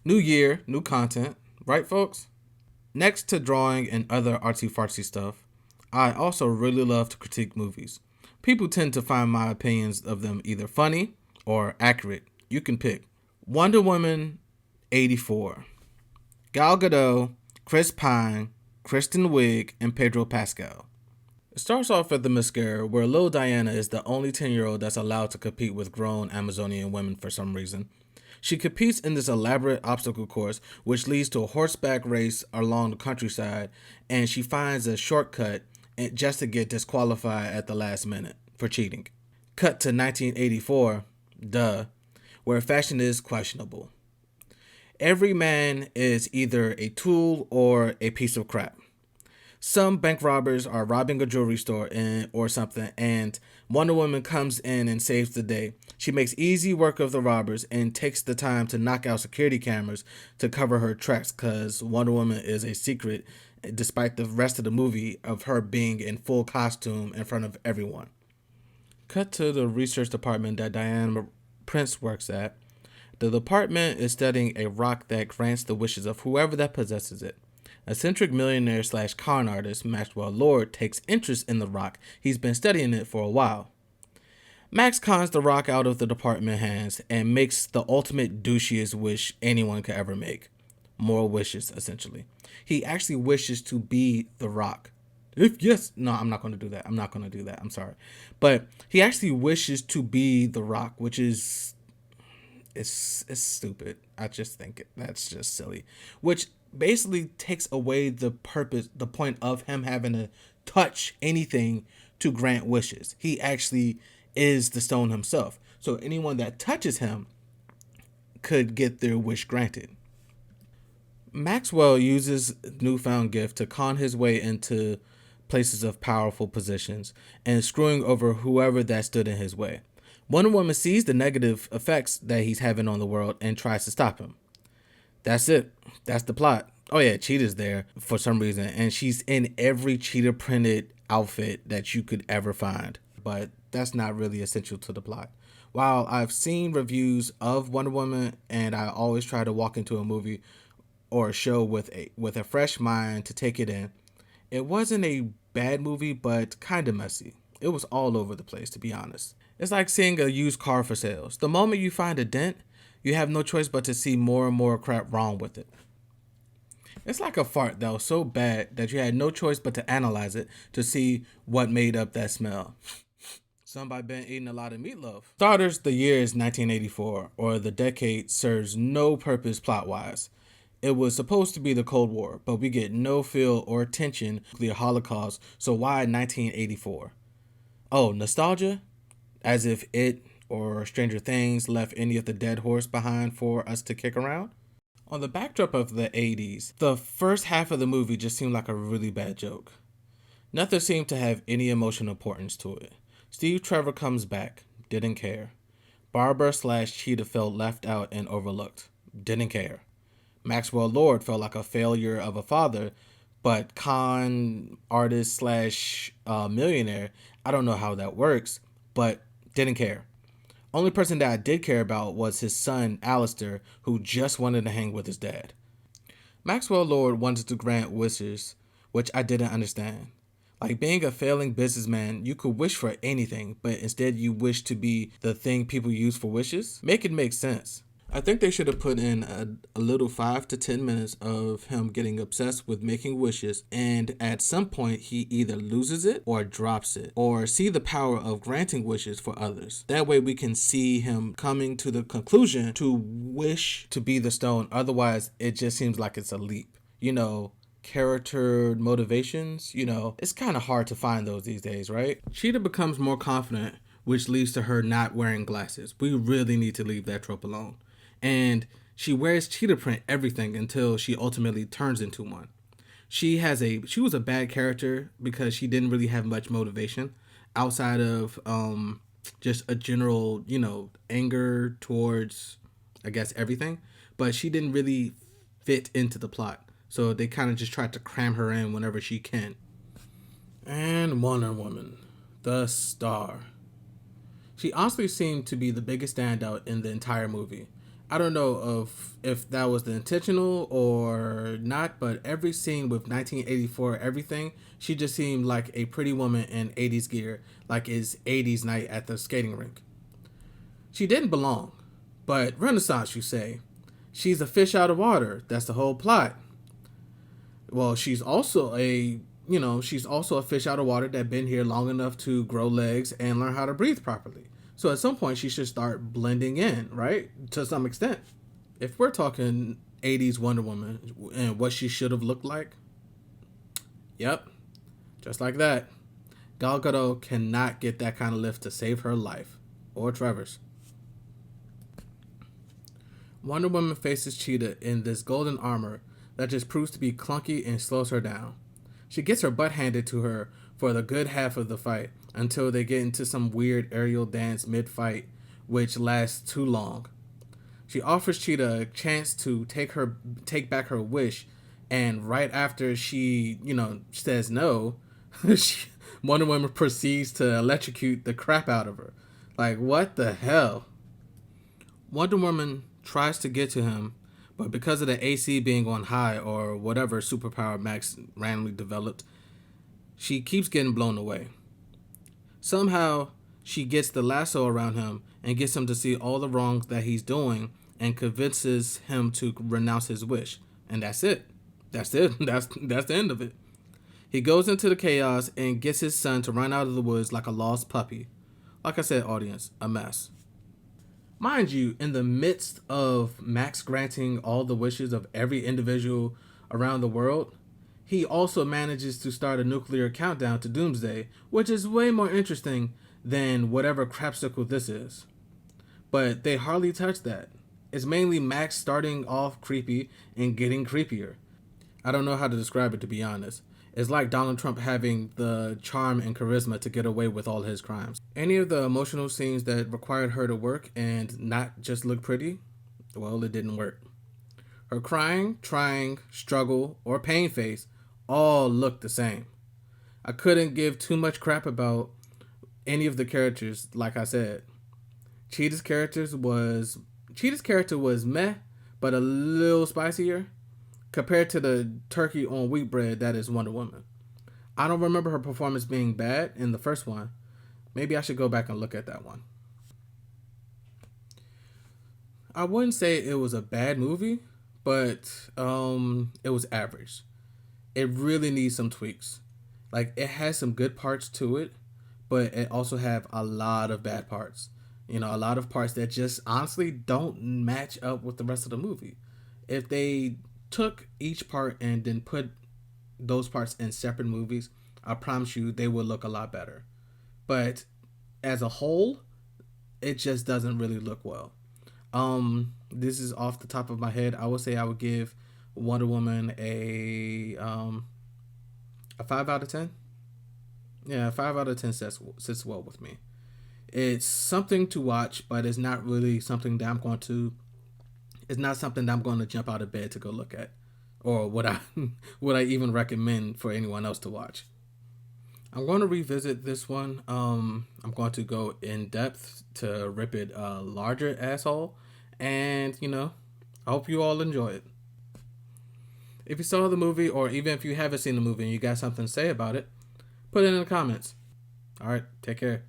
New year, new content, right, folks? Next to drawing and other artsy fartsy stuff, I also really love to critique movies. People tend to find my opinions of them either funny or accurate. You can pick. Wonder Woman 84. Gal Gadot, Chris Pine, Kristen Wiig, and Pedro Pascal. It starts off at the mascara, where Lil Diana is the only 10-year-old that's allowed to compete with grown Amazonian women for some reason. She competes in this elaborate obstacle course, which leads to a horseback race along the countryside, and she finds a shortcut just to get disqualified at the last minute for cheating. Cut to 1984, where fashion is questionable. Every man is either a tool or a piece of crap. Some bank robbers are robbing a jewelry store or something, and Wonder Woman comes in and saves the day. She makes easy work of the robbers and takes the time to knock out security cameras to cover her tracks, because Wonder Woman is a secret, despite the rest of the movie of her being in full costume in front of everyone. Cut to the research department that Diana Prince works at. The department is studying a rock that grants the wishes of whoever that possesses it. Eccentric millionaire / con artist Maxwell Lord takes interest in the rock. He's been studying it for a while. Max cons the rock out of the department hands and makes the ultimate douchiest wish anyone could ever make. More wishes, essentially. He actually wishes to be the rock. No, I'm not going to do that. I'm sorry. But he actually wishes to be the rock, which is it's stupid. I just think that's just silly. Which basically takes away the point of him having to touch anything to grant wishes. He actually is the stone himself. So anyone that touches him could get their wish granted. Maxwell uses newfound gift to con his way into places of powerful positions and screwing over whoever that stood in his way. Wonder Woman sees the negative effects that he's having on the world and tries to stop him. That's it. That's the plot. Oh yeah, Cheetah's there for some reason, and she's in every Cheetah printed outfit that you could ever find. But that's not really essential to the plot. While I've seen reviews of Wonder Woman, and I always try to walk into a movie or a show with a fresh mind to take it in, it wasn't a bad movie, but kind of messy. It was all over the place, to be honest. It's like seeing a used car for sales. The moment you find a dent, you have no choice but to see more and more crap wrong with it. It's like a fart that was so bad that you had no choice but to analyze it to see what made up that smell. Somebody been eating a lot of meatloaf. Starters, the year is 1984, or the decade serves no purpose plot-wise. It was supposed to be the Cold War, but we get no feel or tension to the Holocaust, so why 1984? Oh, nostalgia? As if it or Stranger Things left any of the dead horse behind for us to kick around? On the backdrop of the 80s, the first half of the movie just seemed like a really bad joke. Nothing seemed to have any emotional importance to it. Steve Trevor comes back, didn't care. Barbara / Cheetah felt left out and overlooked, didn't care. Maxwell Lord felt like a failure of a father, but con artist / millionaire, I don't know how that works, but didn't care. Only person that I did care about was his son, Alistair, who just wanted to hang with his dad. Maxwell Lord wanted to grant wishes, which I didn't understand. Like being a failing businessman, you could wish for anything, but instead you wish to be the thing people use for wishes? Make it make sense. I think they should have put in a little 5 to 10 minutes of him getting obsessed with making wishes, and at some point he either loses it or drops it, or see the power of granting wishes for others. That way we can see him coming to the conclusion to wish to be the stone. Otherwise, it just seems like it's a leap. Character motivations, it's kind of hard to find those these days, right? Cheetah becomes more confident, which leads to her not wearing glasses. We really need to leave that trope alone. And she wears cheetah print everything until she ultimately turns into one. She was a bad character because she didn't really have much motivation outside of just a general, anger towards, I guess, everything. But she didn't really fit into the plot. So they kind of just tried to cram her in whenever she can. And Wonder Woman, the star. She honestly seemed to be the biggest standout in the entire movie. I don't know of if that was the intentional or not, but every scene with 1984 everything, she just seemed like a pretty woman in 80s gear, like it's 80s night at the skating rink. She didn't belong, but Renaissance, you say. She's a fish out of water. That's the whole plot. Well, she's also a fish out of water that been here long enough to grow legs and learn how to breathe properly. So at some point she should start blending in, right? To some extent. If we're talking 80s Wonder Woman and what she should have looked like, yep, just like that. Gal Gadot cannot get that kind of lift to save her life. Or Trevor's. Wonder Woman faces Cheetah in this golden armor that just proves to be clunky and slows her down. She gets her butt handed to her for the good half of the fight until they get into some weird aerial dance mid-fight, which lasts too long. She offers Cheetah a chance to take back her wish, and right after she, says no, Wonder Woman proceeds to electrocute the crap out of her. Like, what the hell? Wonder Woman tries to get to him, but because of the AC being on high or whatever superpower Max randomly developed, she keeps getting blown away. Somehow, she gets the lasso around him and gets him to see all the wrongs that he's doing and convinces him to renounce his wish. And that's it. That's it. That's the end of it. He goes into the chaos and gets his son to run out of the woods like a lost puppy. Like I said, audience, a mess. Mind you, in the midst of Max granting all the wishes of every individual around the world, he also manages to start a nuclear countdown to Doomsday, which is way more interesting than whatever crapsicle this is. But they hardly touch that. It's mainly Max starting off creepy and getting creepier. I don't know how to describe it, to be honest. It's like Donald Trump having the charm and charisma to get away with all his crimes. Any of the emotional scenes that required her to work and not just look pretty, well, it didn't work. Her crying, trying, struggle, or pain face all looked the same. I couldn't give too much crap about any of the characters, like I said. Cheetah's character was meh, but a little spicier compared to the turkey on wheat bread that is Wonder Woman. I don't remember her performance being bad in the first one. Maybe I should go back and look at that one. I wouldn't say it was a bad movie, but it was average. It really needs some tweaks. Like, it has some good parts to it, but it also have a lot of bad parts. A lot of parts that just honestly don't match up with the rest of the movie. If they took each part and then put those parts in separate movies, I promise you they would look a lot better. But as a whole, it just doesn't really look well. This is off the top of my head. I would say I would give Wonder Woman a 5 out of 10. Yeah, 5 out of 10 sits well with me. It's something to watch, but it's not really something that I'm going to. It's not something that I'm going to jump out of bed to go look at, or would I even recommend for anyone else to watch. I'm going to revisit this one. I'm going to go in depth to rip it a larger asshole, and I hope you all enjoy it. If you saw the movie, or even if you haven't seen the movie and you got something to say about it, put it in the comments. All right, take care.